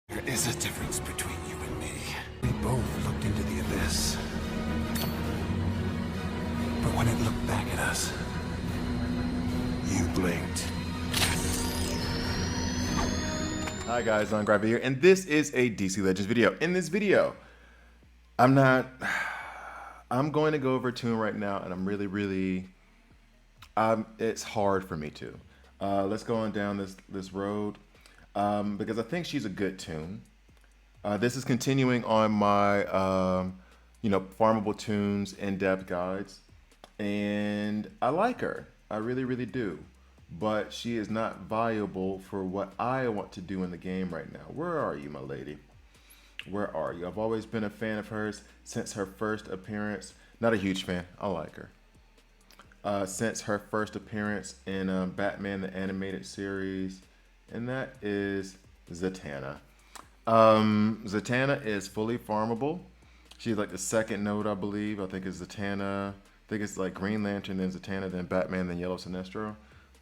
There is a difference between you and me. We both looked into the abyss. But when it looked back at us, you blinked. Hi guys, I'm Gravity here, and this is a DC Legends video. In this video, I'm going to go over Toon right now, and I'm really, it's hard for me to. Let's go on down this road, because I think she's a good Toon. This is continuing on my, farmable Toons in-depth guides, and I like her. I really do. But she is not viable for what I want to do in the game right now. Where are you, my lady? Where are you? I've always been a fan of hers since her first appearance. Not a huge fan. I like her. Since her first appearance in Batman the Animated Series, and that is Zatanna. Zatanna is fully farmable. She's like the second node, I believe. I think it's Zatanna. I think it's like Green Lantern, then Zatanna, then Batman, then Yellow Sinestro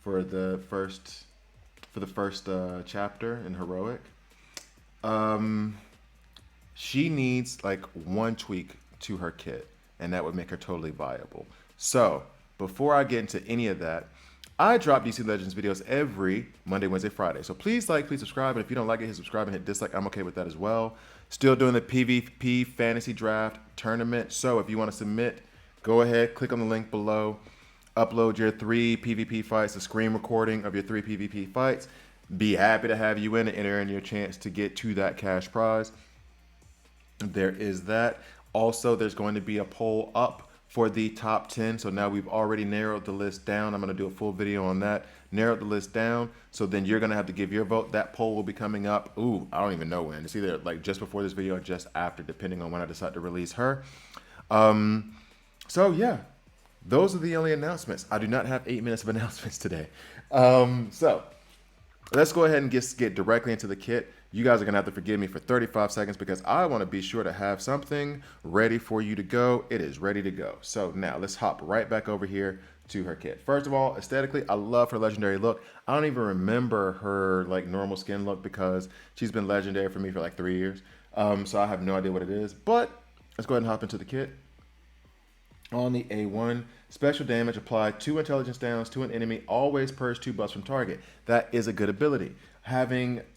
for the first chapter in Heroic. She needs like one tweak to her kit, and that would make her totally viable. So before I get into any of that, I drop DC Legends videos every Monday, Wednesday, Friday. So please like, please subscribe, and if you don't like it, hit subscribe and hit dislike. I'm okay with that as well. Still doing the PvP Fantasy Draft Tournament. So if you want to submit, go ahead, click on the link below. Upload your 3 PvP fights, a screen recording of your 3 PvP fights. Be happy to have you in and enter in your chance to get to that cash prize. There is that. Also, there's going to be a poll up for the top 10. So now we've already narrowed the list down. I'm going to do a full video on that. Narrowed the list down. So then you're going to have to give your vote. That poll will be coming up. Ooh, I don't even know when. It's either like just before this video or just after, depending on when I decide to release her. So yeah. Those are the only announcements. I do not have 8 minutes of announcements today. So let's go ahead and get directly into the kit. You guys are going to have to forgive me for 35 seconds because I want to be sure to have something ready for you to go. It is ready to go. So now let's hop right back over here to her kit. First of all, aesthetically, I love her legendary look. I don't even remember her like normal skin look because she's been legendary for me for like 3 years. So I have no idea what it is. But let's go ahead and hop into the kit. On the A1, special damage applied 2 intelligence downs to an enemy, always purge 2 buffs from target. That is a good ability.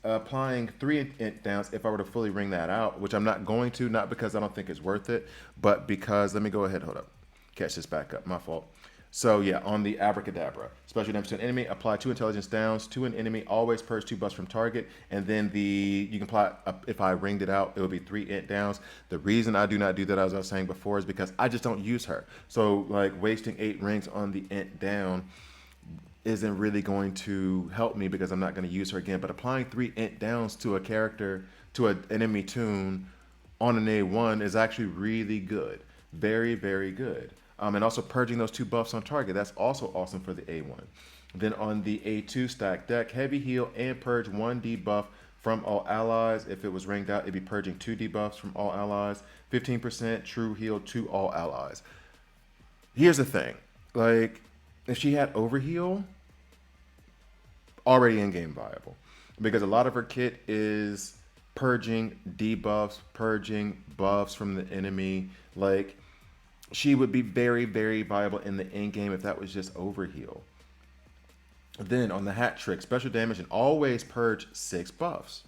Applying 3 int downs, if I were to fully ring that out, which I'm not going to, not because I don't think it's worth it, but because, let me go ahead, hold up, catch this back up, my fault. So yeah, on the Abracadabra, special damage to an enemy, apply 2 intelligence downs to an enemy, always purge 2 buffs from target, and then you can apply, if I ringed it out, it would be 3 int downs. The reason I do not do that, as I was saying before, is because I just don't use her. So like wasting 8 rings on the int down isn't really going to help me because I'm not going to use her again. But applying 3 int downs to a character, to an enemy Toon on an A1 is actually really good. Very good. And also purging those 2 buffs on target. That's also awesome for the A1. Then on the A2 stack deck, heavy heal and purge 1 debuff from all allies. If it was ringed out, it'd be purging 2 debuffs from all allies. 15% true heal to all allies. Here's the thing. Like, if she had overheal, already in-game viable. Because a lot of her kit is purging debuffs, purging buffs from the enemy. Like, she would be very viable in the end game if that was just overheal. Then on the hat trick, special damage and always purge 6 buffs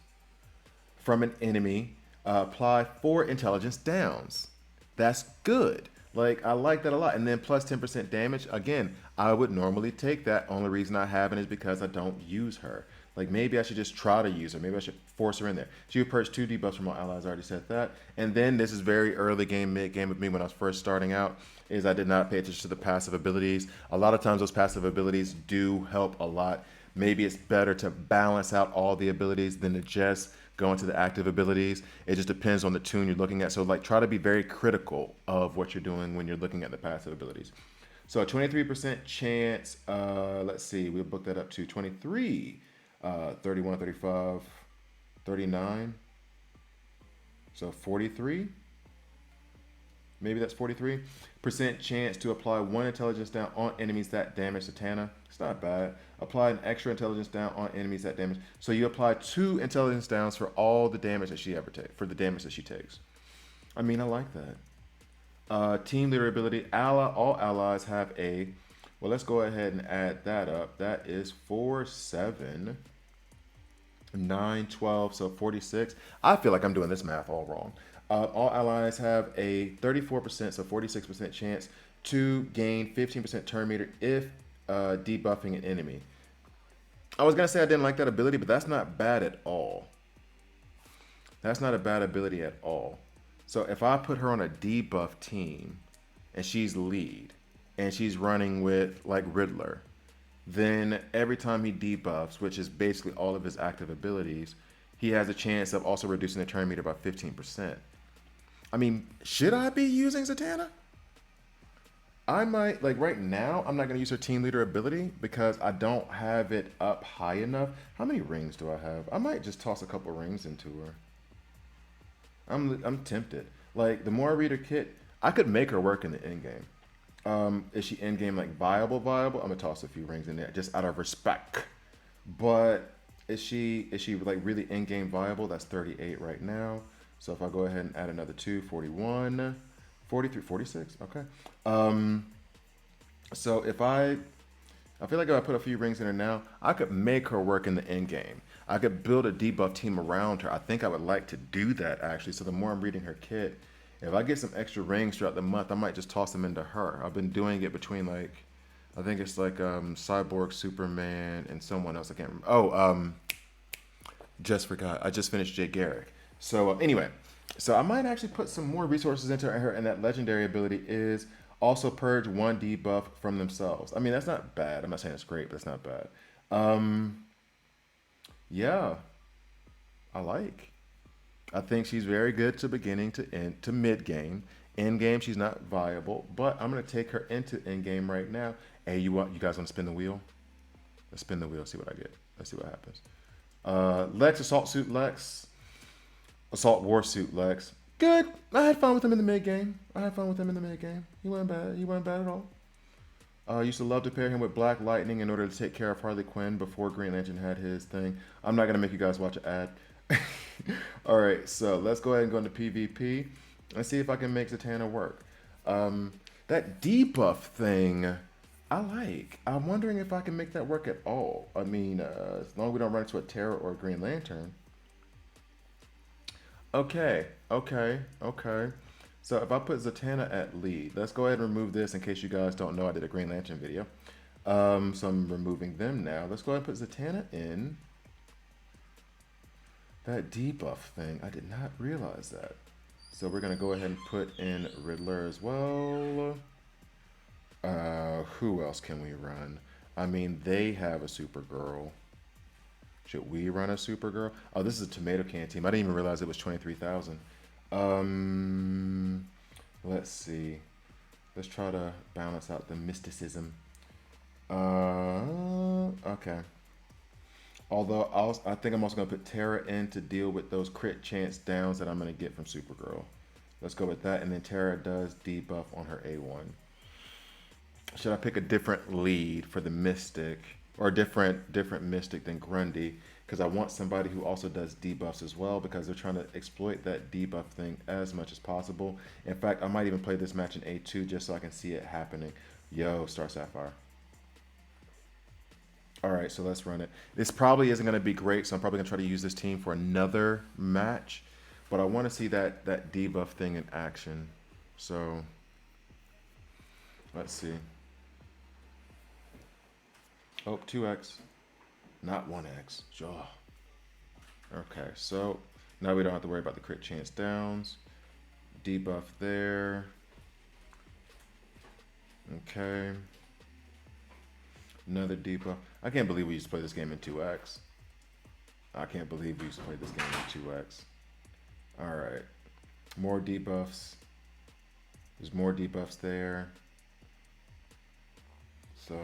from an enemy. Apply 4 intelligence downs. That's good. Like, I like that a lot. And then plus 10% damage. Again, I would normally take that. Only reason I haven't is because I don't use her. Like, maybe I should just try to use her. Maybe I should force her in there. She would purge 2 debuffs from all allies. I already said that. And then this is very early game, mid game with me when I was first starting out, is I did not pay attention to the passive abilities. A lot of times those passive abilities do help a lot. Maybe it's better to balance out all the abilities than to just go into the active abilities. It just depends on the Toon you're looking at. So like, try to be very critical of what you're doing when you're looking at the passive abilities. So a 23% chance, let's see, we'll book that up to 23. 31, 35, 39. So 43. Maybe that's 43% chance to apply one intelligence down on enemies that damage Zatanna. It's not bad. Apply an extra intelligence down on enemies that damage. So you apply 2 intelligence downs for all the damage that she ever takes, for the damage that she takes. I mean, I like that. Team leader ability. All allies have a. Well, let's go ahead and add that up. That is 4, 7, 9, 12, so 46. I feel like I'm doing this math all wrong. All allies have a 34%, so 46% chance to gain 15% turn meter if debuffing an enemy. I was going to say I didn't like that ability, but that's not bad at all. That's not a bad ability at all. So if I put her on a debuff team and she's lead and she's running with like Riddler, then every time he debuffs, which is basically all of his active abilities, he has a chance of also reducing the turn meter by 15%. I mean, should I be using Zatanna? I might, like right now, I'm not going to use her team leader ability because I don't have it up high enough. How many rings do I have? I might just toss a couple rings into her. I'm tempted. Like, the more I read her kit, I could make her work in the end game. Is she end game like viable? I'm gonna toss a few rings in there just out of respect. But is she like really end game viable? That's 38 right now. So if I go ahead and add another 2, 41, 43, 46. Okay. So I feel like if I put a few rings in her now, I could make her work in the end game. I could build a debuff team around her. I think I would like to do that actually. So the more I'm reading her kit, if I get some extra rings throughout the month, I might just toss them into her. I've been doing it between like, I think it's like Cyborg, Superman, and someone else. I can't remember. Oh, just forgot. I just finished Jay Garrick. So anyway, so I might actually put some more resources into her, and that legendary ability is also purge 1 debuff from themselves. I mean, that's not bad. I'm not saying it's great, but it's not bad. Yeah, I like. I think she's very good to beginning to end to mid game. End game, she's not viable, but I'm gonna take her into end game right now. Hey, you guys want to spin the wheel? Let's spin the wheel. See what I get. Let's see what happens. Lex, Assault Suit Lex, Assault Warsuit Lex. Good. I had fun with him in the mid game. He wasn't bad. He wasn't bad at all. I used to love to pair him with Black Lightning in order to take care of Harley Quinn before Green Lantern had his thing. I'm not gonna make you guys watch an ad. All right, so let's go ahead and go into PvP and see if I can make Zatanna work. That debuff thing, I like. I'm wondering if I can make that work at all. I mean, as long as we don't run into a Terror or a Green Lantern. Okay. So if I put Zatanna at lead, let's go ahead and remove this in case you guys don't know I did a Green Lantern video. So I'm removing them now. Let's go ahead and put Zatanna in. That debuff thing, I did not realize that. So we're gonna go ahead and put in Riddler as well. Who else can we run? I mean, they have a Supergirl. Should we run a Supergirl? Oh, this is a tomato can team. I didn't even realize it was 23,000. Let's see. Let's try to balance out the mysticism. Okay. Although I think I'm also going to put Terra in to deal with those crit chance downs that I'm going to get from Supergirl. Let's go with that. And then Terra does debuff on her A1. Should I pick a different lead for the Mystic? Or a different Mystic than Grundy? Because I want somebody who also does debuffs as well, because they're trying to exploit that debuff thing as much as possible. In fact, I might even play this match in A2 just so I can see it happening. Yo, Star Sapphire. All right, so let's run it. This probably isn't going to be great, so I'm probably going to try to use this team for another match. But I want to see that debuff thing in action. So, let's see. Oh, 2x. Not 1x. Oh. Okay, so now we don't have to worry about the crit chance downs. Debuff there. Okay. Another debuff. I can't believe we used to play this game in 2x. I can't believe we used to play this game in 2x. Alright. More debuffs. There's more debuffs there. So,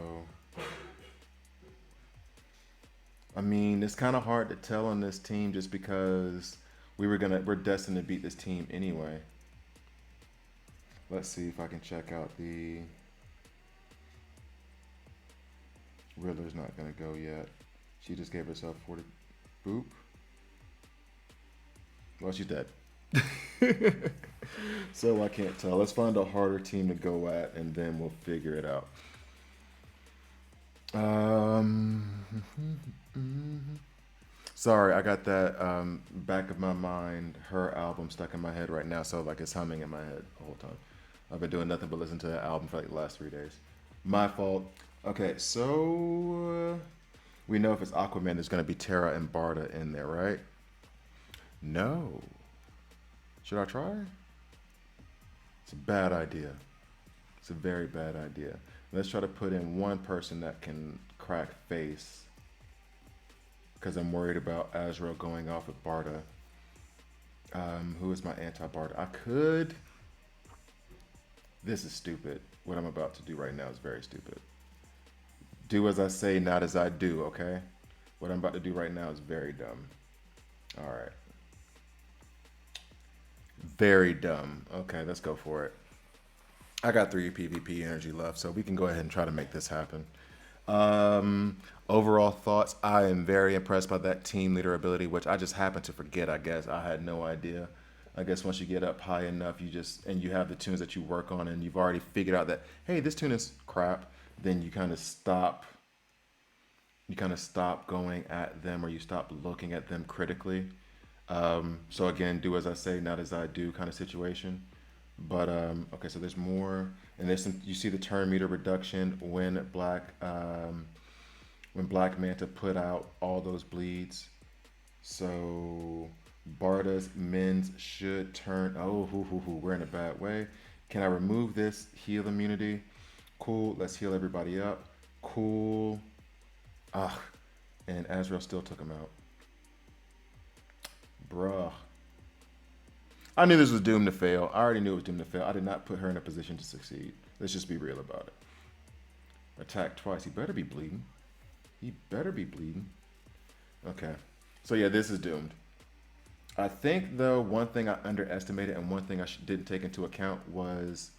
I mean, it's kind of hard to tell on this team just because we're destined to beat this team anyway. Let's see if I can check out the... Riddler's not going to go yet. She just gave herself 40... Boop. Well, she's dead. So I can't tell. Let's find a harder team to go at, and then we'll figure it out. Sorry, I got that back of my mind, her album stuck in my head right now, so like it's humming in my head the whole time. I've been doing nothing but listen to that album for like the last 3 days. My fault. Okay, so we know if it's Aquaman, there's going to be Terra and Barda in there, right? No. Should I try? It's a bad idea. It's a very bad idea. Let's try to put in one person that can crack face, because I'm worried about Azrael going off with Barda. Who is my anti-Barda? I could... This is stupid. What I'm about to do right now is very stupid. Do as I say, not as I do, okay? What I'm about to do right now is very dumb. All right. Very dumb. Okay, let's go for it. I got 3 PvP energy left, so we can go ahead and try to make this happen. Overall thoughts, I am very impressed by that team leader ability, which I just happened to forget, I guess. I had no idea. I guess once you get up high enough, and you have the tunes that you work on, and you've already figured out that, hey, this tune is crap, then you kind of stop going at them, or you stop looking at them critically. So again, do as I say, not as I do kind of situation. But okay, so there's more, and there's some. You see the turn meter reduction when Black Manta put out all those bleeds. So Barda's mins should turn. Oh, we're in a bad way. Can I remove this heal immunity? Cool. Let's heal everybody up. Cool. And Azrael still took him out. Bruh. I knew this was doomed to fail. I already knew it was doomed to fail. I did not put her in a position to succeed. Let's just be real about it. Attack twice. He better be bleeding. He better be bleeding. Okay. So yeah, this is doomed. I think, though, one thing I underestimated and one thing I didn't take into account was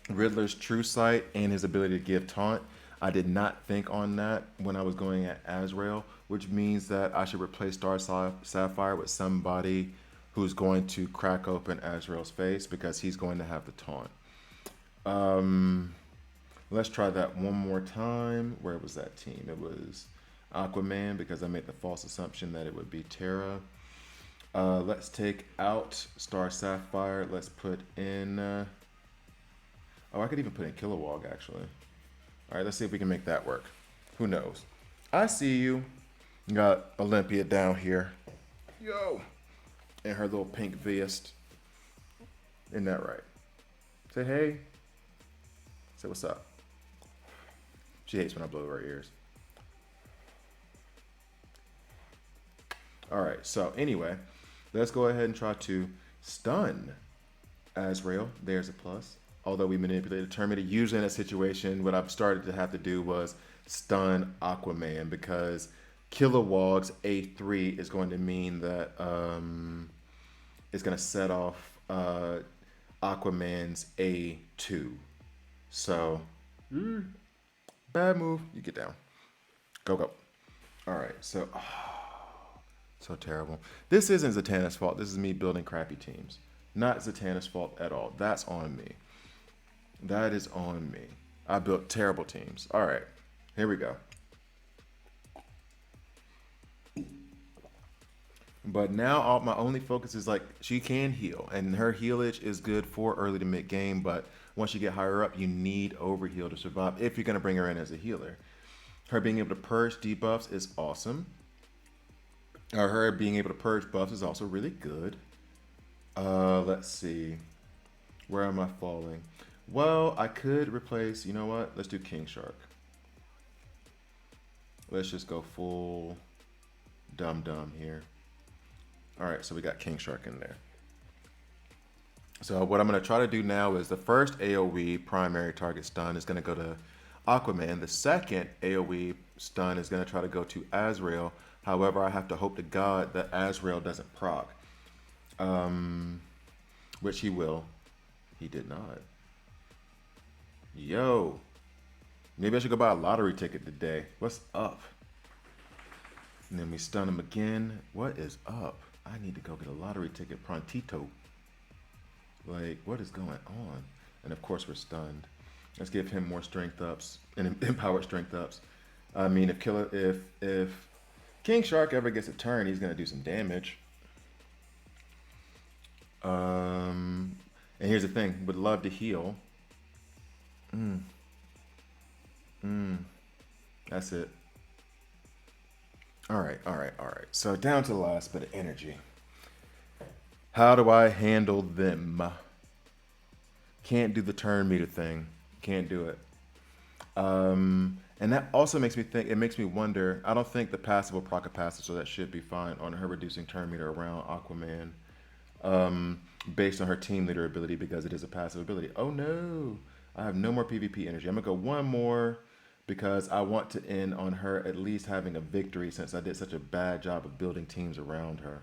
Riddler's true sight and his ability to give taunt. I did not think on that when I was going at Azrael, which means that I should replace Star Sapphire with somebody who's going to crack open Azrael's face, because he's going to have the taunt. Let's try that one more time. Where was that team? It was Aquaman, because I made the false assumption that it would be Terra. Let's take out Star Sapphire. Let's put in... I could even put in Kilowog, actually. All right, let's see if we can make that work. Who knows? I see you. Got Olympia down here. Yo! In her little pink vest. Isn't that right? Say hey. Say what's up. She hates when I blow her ears. All right, so anyway, let's go ahead and try to stun Azrael. There's a plus. Although we manipulated Terminator, usually in a situation, what I've started to have to do was stun Aquaman, because Kilowog's A3 is going to mean that it's going to set off Aquaman's A2. So, bad move. You get down. Go. All right, so, so terrible. This isn't Zatanna's fault. This is me building crappy teams. Not Zatanna's fault at all. That's on me. That is on me. I built terrible teams. All right, here we go. But now my only focus is, like, she can heal, and her healage is good for early to mid game. But once you get higher up, you need overheal to survive if you're gonna bring her in as a healer. Her being able to purge debuffs is awesome. Or her being able to purge buffs is also really good. Let's see. Where am I falling? Well, I could replace, you know what? Let's do King Shark. Let's just go full dumb here. All right, so we got King Shark in there. So what I'm going to try to do now is the first AoE primary target stun is going to go to Aquaman. The second AoE stun is going to try to go to Azrael. However, I have to hope to God that Azrael doesn't proc, which he will. He did not. Yo, maybe I should go buy a lottery ticket today. What's up? And then we stun him again. What is up? I need to go get a lottery ticket prontito. Like, what is going on? And of course, we're stunned. Let's give him more strength ups and empowered strength ups. I mean, if King Shark ever gets a turn, he's gonna do some damage. And here's the thing: would love to heal. That's it. All right, all right, all right. So down to the last bit of energy. How do I handle them? Can't do the turn meter thing. Can't do it. And that also makes me think, it makes me wonder, I don't think the passive will proc a passive, so that should be fine on her reducing turn meter around Aquaman, based on her team leader ability, because it is a passive ability. Oh no, I have no more PvP energy. I'm gonna go one more because I want to end on her at least having a victory, since I did such a bad job of building teams around her.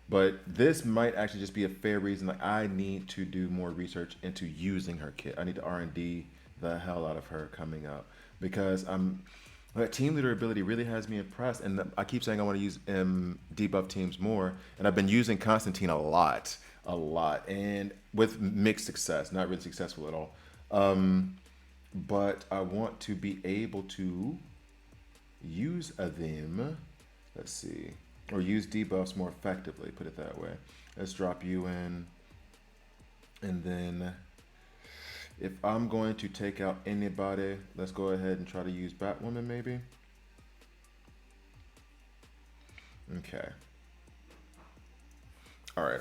But this might actually just be a fair reason. Like, I need to do more research into using her kit. I need to R&D the hell out of her coming up, because that team leader ability really has me impressed. And I keep saying I want to use debuff teams more, and I've been using Constantine a lot, and with mixed success, not really successful at all. But I want to be able to use them. Let's see. Or use debuffs more effectively, put it that way. Let's drop you in. And then if I'm going to take out anybody, let's go ahead and try to use Batwoman maybe. Okay. All right.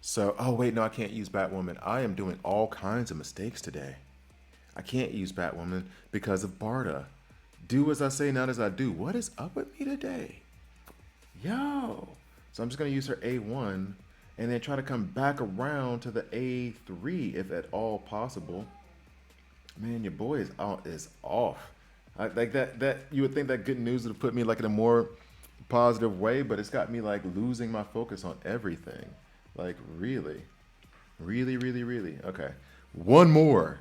So, oh wait, no, I can't use Batwoman. I am doing all kinds of mistakes today. I can't use Batwoman because of Barda. Do as I say, not as I do. What is up with me today? Yo. So I'm just going to use her A1 and then try to come back around to the A3 if at all possible. Man, your boy is off. Like that you would think that good news would have put me like in a more positive way, but it's got me like losing my focus on everything. Like really. Okay. One more.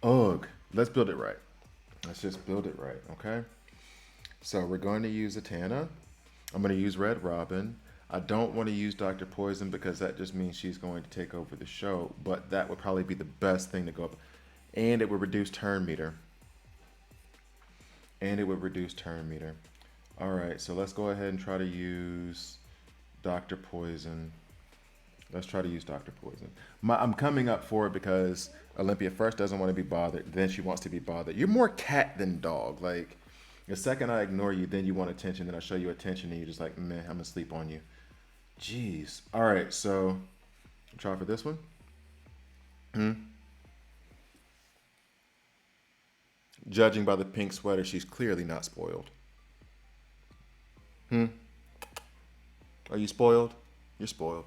Ugh. Let's build it right. Let's just build it right, okay? So we're going to use Zatanna. I'm going to use Red Robin. I don't want to use Dr. Poison because that just means she's going to take over the show, but that would probably be the best thing to go up. And it would reduce turn meter. All right, so let's go ahead and try to use Dr. Poison. Let's try to use Dr. Poison. I'm coming up for it because Olympia first doesn't want to be bothered, then she wants to be bothered. You're more cat than dog. Like, the second I ignore you, then you want attention, then I show you attention, and you're just like, man, I'm gonna sleep on you. Jeez. All right, so try for this one. Judging by the pink sweater, she's clearly not spoiled. Are you spoiled? You're spoiled.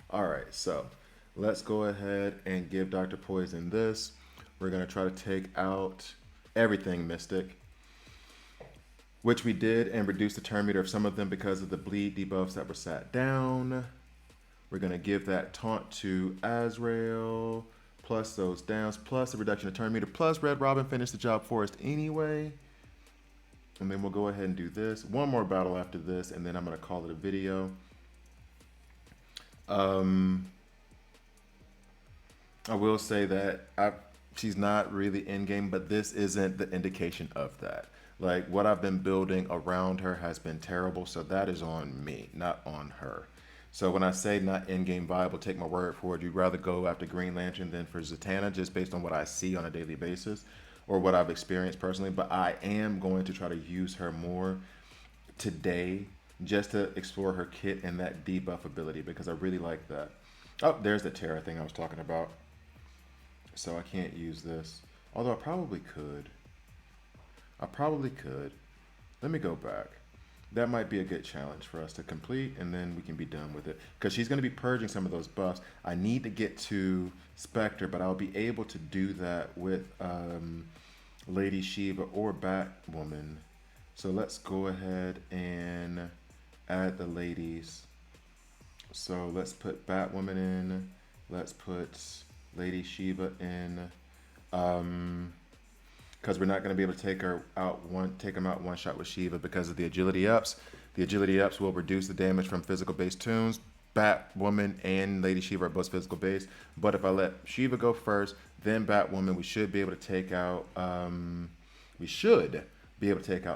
All right, so let's go ahead and give Dr. Poison this. We're gonna try to take out everything Mystic, which we did, and reduce the turn meter of some of them because of the bleed debuffs that were sat down. We're going to give that taunt to Azrael, plus those downs, plus the reduction of turn meter, plus Red Robin finished the job for us anyway. And then we'll go ahead and do this. One more battle after this, and then I'm going to call it a video. I will say that she's not really in game, but this isn't the indication of that. Like, what I've been building around her has been terrible, so that is on me, not on her. So when I say not in-game viable, take my word for it. You'd rather go after Green Lantern than for Zatanna, just based on what I see on a daily basis or what I've experienced personally. But I am going to try to use her more today just to explore her kit and that debuff ability, because I really like that. Oh, there's the Terra thing I was talking about. So I can't use this, although I probably could. Let me go back. That might be a good challenge for us to complete, and then we can be done with it. Because she's going to be purging some of those buffs. I need to get to Spectre, but I'll be able to do that with Lady Shiva or Batwoman. So let's go ahead and add the ladies. So let's put Batwoman in, Let's put Lady Shiva in, because we're not going to be able to take him out one shot with Shiva because of the agility ups. The agility ups will reduce the damage from physical based Toons. Batwoman and Lady Shiva are both physical based, but if I let Shiva go first, then Batwoman, we should be able to take out.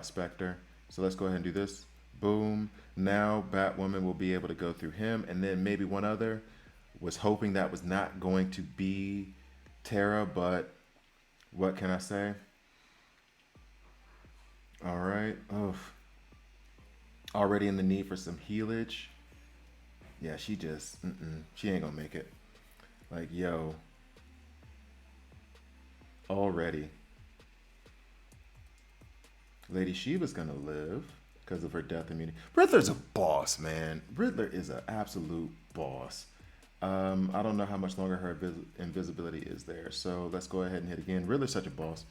Spectre. So let's go ahead and do this. Boom. Now Batwoman will be able to go through him, and then maybe one other. Was hoping that was not going to be Tara, but what can I say? All right. Oh, already in the need for some healage. Yeah, she just, she ain't gonna make it. Like, yo, already. Lady Shiva's gonna live because of her death immunity. Riddler's a boss, man. Riddler is an absolute boss. I don't know how much longer her invisibility is there. So let's go ahead and hit again. Riddler's such a boss.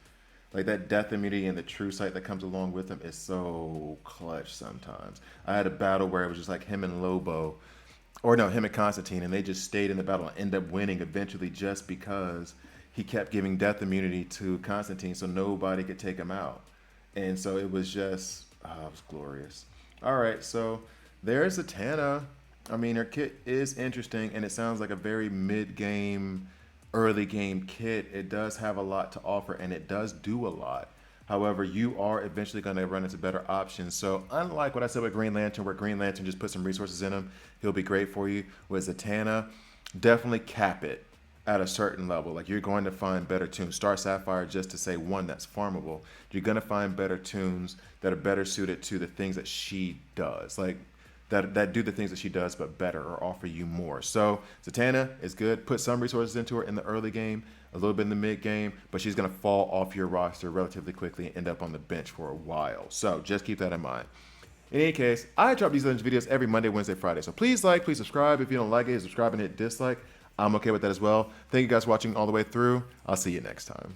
Like that death immunity and the true sight that comes along with him is so clutch sometimes. I had a battle where it was just like him and Lobo, or no, him and Constantine, and they just stayed in the battle and end up winning eventually just because he kept giving death immunity to Constantine so nobody could take him out. And so it was just, it was glorious. All right, so there's Zatanna. I mean, her kit is interesting, and it sounds like a very mid-game, early-game kit. It does have a lot to offer, and it does do a lot. However, you are eventually going to run into better options. So unlike what I said with Green Lantern, where Green Lantern just put some resources in him, he'll be great for you. With Zatanna, definitely cap it at a certain level. Like, you're going to find better Toons. Star Sapphire, just to say one that's farmable, you're going to find better Toons that are better suited to the things that she does. Like, that do the things that she does, but better, or offer you more. So Zatanna is good. Put some resources into her in the early game, a little bit in the mid game, but she's going to fall off your roster relatively quickly and end up on the bench for a while. So just keep that in mind. In any case, I drop these Legends videos every Monday, Wednesday, Friday. So please like, please subscribe. If you don't like it, subscribe and hit dislike. I'm okay with that as well. Thank you guys for watching all the way through. I'll see you next time.